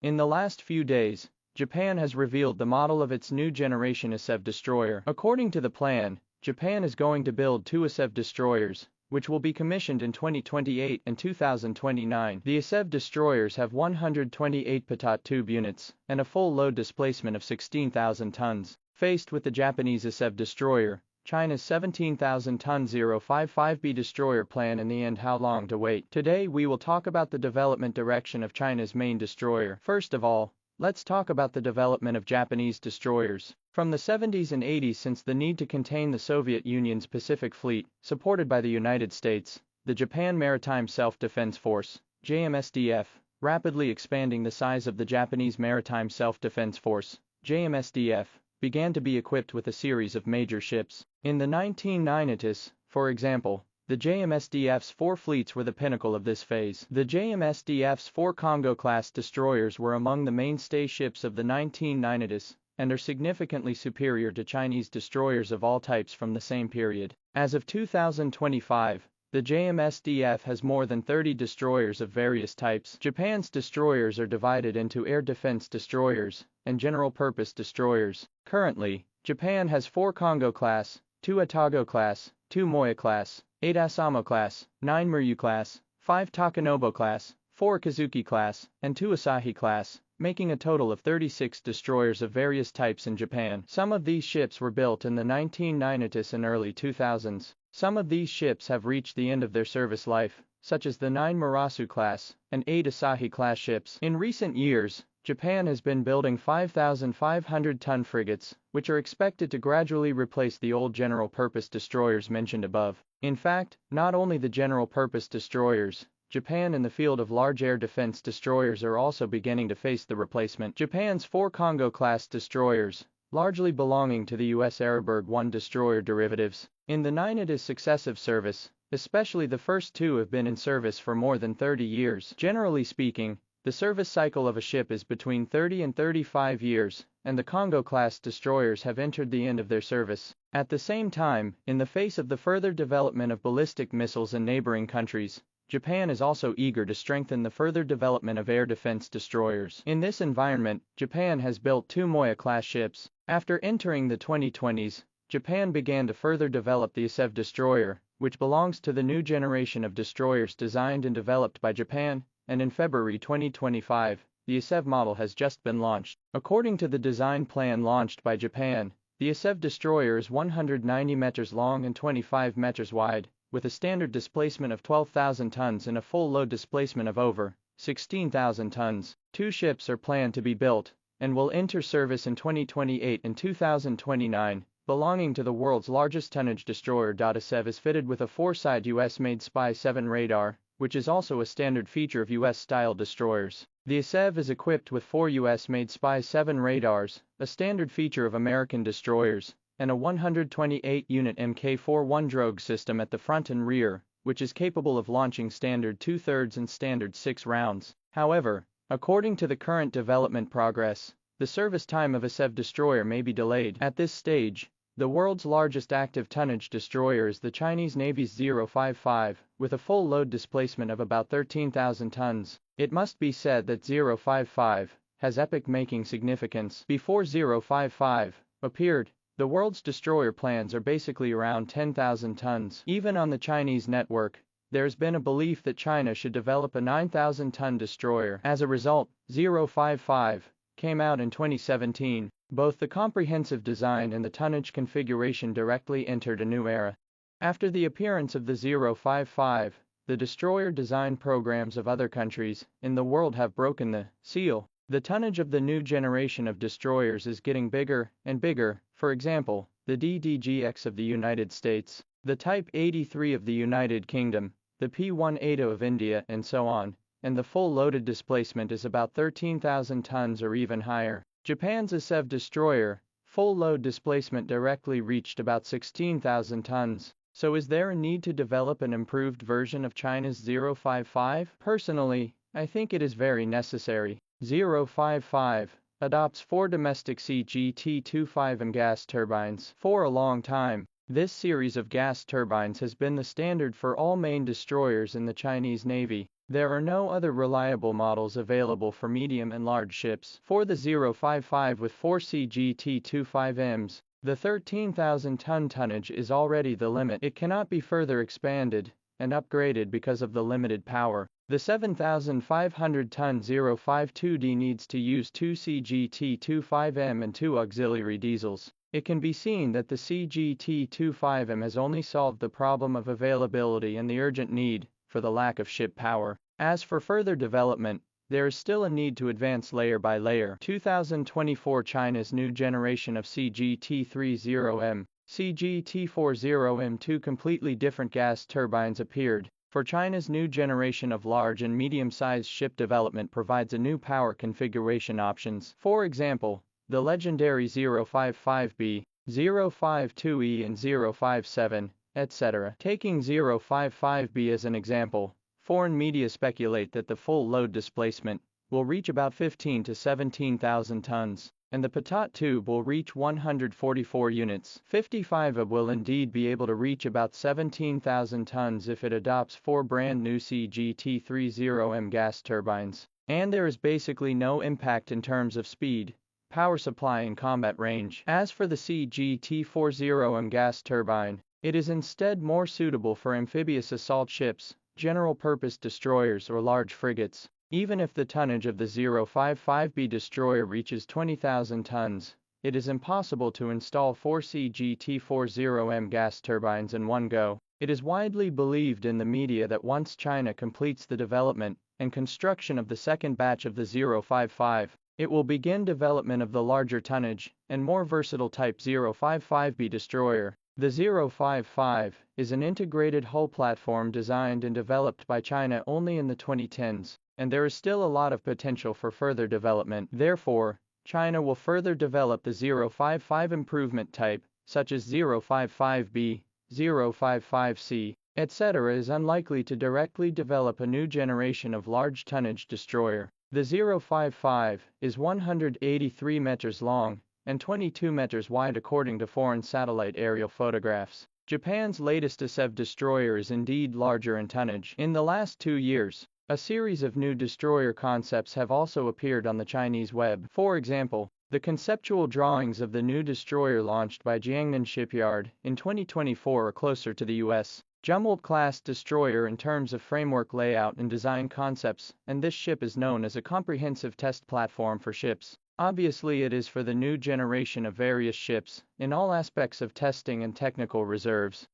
In the last few days, Japan has revealed the model of its new generation ISEV destroyer. According to the plan, Japan is going to build 2 ISEV destroyers, which will be commissioned in 2028 and 2029. The ISEV destroyers have 128 pitot tube units and a full load displacement of 16,000 tons. Faced with the Japanese ISEV destroyer, China's 17,000-ton 055B destroyer plan in the end, how long to wait? Today we will talk about the development direction of China's main destroyer. First of all, let's talk about the development of Japanese destroyers. From the 70s and 80s, since the need to contain the Soviet Union's Pacific Fleet, supported by the United States, the Japan Maritime Self-Defense Force, JMSDF, rapidly expanding the size of the Japanese Maritime Self-Defense Force, JMSDF, began to be equipped with a series of major ships. In the 1990s, for example, the JMSDF's 4 fleets were the pinnacle of this phase. The JMSDF's 4 Congo-class destroyers were among the mainstay ships of the 1990s, and are significantly superior to Chinese destroyers of all types from the same period. As of 2025, the JMSDF has more than 30 destroyers of various types. Japan's destroyers are divided into air defense destroyers and general-purpose destroyers. Currently, Japan has 4 Congo-class, 2 Atago-class, 2 Moya-class, 8 Asamo-class, 9 Muryu-class, 5 Takanobo-class, 4 Kazuki-class, and 2 Asahi-class, making a total of 36 destroyers of various types in Japan. Some of these ships were built in the 1990s and early 2000s. Some of these ships have reached the end of their service life, such as the 9 Murasu class and 8 Asahi class ships. In recent years, Japan has been building 5,500-ton frigates, which are expected to gradually replace the old general-purpose destroyers mentioned above. In fact, not only the general-purpose destroyers, Japan in the field of large air defense destroyers are also beginning to face the replacement. Japan's 4 Congo-class destroyers, largely belonging to the U.S. Araberg 1 destroyer derivatives, in the 90s successive service, especially the first 2 have been in service for more than 30 years. Generally speaking, the service cycle of a ship is between 30 and 35 years, and the Congo-class destroyers have entered the end of their service. At the same time, in the face of the further development of ballistic missiles in neighboring countries, Japan is also eager to strengthen the further development of air defense destroyers. In this environment, Japan has built 2 Moya-class ships. After entering the 2020s, Japan began to further develop the ISEV destroyer, which belongs to the new generation of destroyers designed and developed by Japan, and in February 2025, the ISEV model has just been launched. According to the design plan launched by Japan, the ISEV destroyer is 190 meters long and 25 meters wide, with a standard displacement of 12,000 tons and a full load displacement of over 16,000 tons. 2 ships are planned to be built, and will enter service in 2028 and 2029, belonging to the world's largest tonnage destroyer. ISEV is fitted with a 4-side US-made SPY-7 radar, which is also a standard feature of US-style destroyers. The ISEV is equipped with 4 US-made SPY-7 radars, a standard feature of American destroyers, and a 128-unit Mk-41 drogue system at the front and rear, which is capable of launching standard 2/3 and standard 6 rounds. However, according to the current development progress, the service time of a ISEV destroyer may be delayed. At this stage, the world's largest active tonnage destroyer is the Chinese Navy's 055, with a full load displacement of about 13,000 tons. It must be said that 055 has epoch-making significance. Before 055 appeared, the world's destroyer plans are basically around 10,000 tons. Even on the Chinese network, there's been a belief that China should develop a 9,000-ton destroyer. As a result, 055 came out in 2017. Both the comprehensive design and the tonnage configuration directly entered a new era. After the appearance of the 055, the destroyer design programs of other countries in the world have broken the seal. The tonnage of the new generation of destroyers is getting bigger and bigger. For example, the DDGX of the United States, the Type 83 of the United Kingdom, the P-180 of India, and so on, and the full loaded displacement is about 13,000 tons or even higher. Japan's ISEV destroyer, full load displacement directly reached about 16,000 tons. So is there a need to develop an improved version of China's 055? Personally, I think it is very necessary. 055 adopts 4 domestic CGT-25M gas turbines. For a long time, this series of gas turbines has been the standard for all main destroyers in the Chinese Navy. There are no other reliable models available for medium and large ships. For the 055 with 4 CGT-25Ms, the 13,000-ton tonnage is already the limit. It cannot be further expanded and upgraded because of the limited power. The 7,500-ton 052D needs to use 2 CGT-25M and 2 auxiliary diesels. It can be seen that the CGT-25M has only solved the problem of availability and the urgent need for the lack of ship power. As for further development, there is still a need to advance layer by layer. 2024 China's new generation of CGT-30M, CGT-40M, two completely different gas turbines appeared. For China's new generation of large and medium-sized ship development provides a new power configuration options. For example, the legendary 055B, 052E and 057, etc. Taking 055B as an example, foreign media speculate that the full load displacement will reach about 15 to 17,000 tons, and the Patat tube will reach 144 units. 55A will indeed be able to reach about 17,000 tons if it adopts 4 brand new CGT-30M gas turbines, and there is basically no impact in terms of speed, power supply and combat range. As for the CGT-40M gas turbine, it is instead more suitable for amphibious assault ships, general-purpose destroyers or large frigates. Even if the tonnage of the 055B destroyer reaches 20,000 tons, it is impossible to install 4 CGT-40M gas turbines in one go. It is widely believed in the media that once China completes the development and construction of the second batch of the 055, it will begin development of the larger tonnage and more versatile Type 055B destroyer. The 055 is an integrated hull platform designed and developed by China only in the 2010s, and there is still a lot of potential for further development. Therefore, China will further develop the 055 improvement type, such as 055B, 055C, etc. is unlikely to directly develop a new generation of large tonnage destroyer. The 055 is 183 meters long and 22 meters wide according to foreign satellite aerial photographs. Japan's latest SF destroyer is indeed larger in tonnage. In the last 2 years, a series of new destroyer concepts have also appeared on the Chinese web. For example, the conceptual drawings of the new destroyer launched by Jiangnan Shipyard in 2024 are closer to the U.S. Jumboldt-class destroyer in terms of framework layout and design concepts, and this ship is known as a comprehensive test platform for ships. Obviously it is for the new generation of various ships, in all aspects of testing and technical reserves.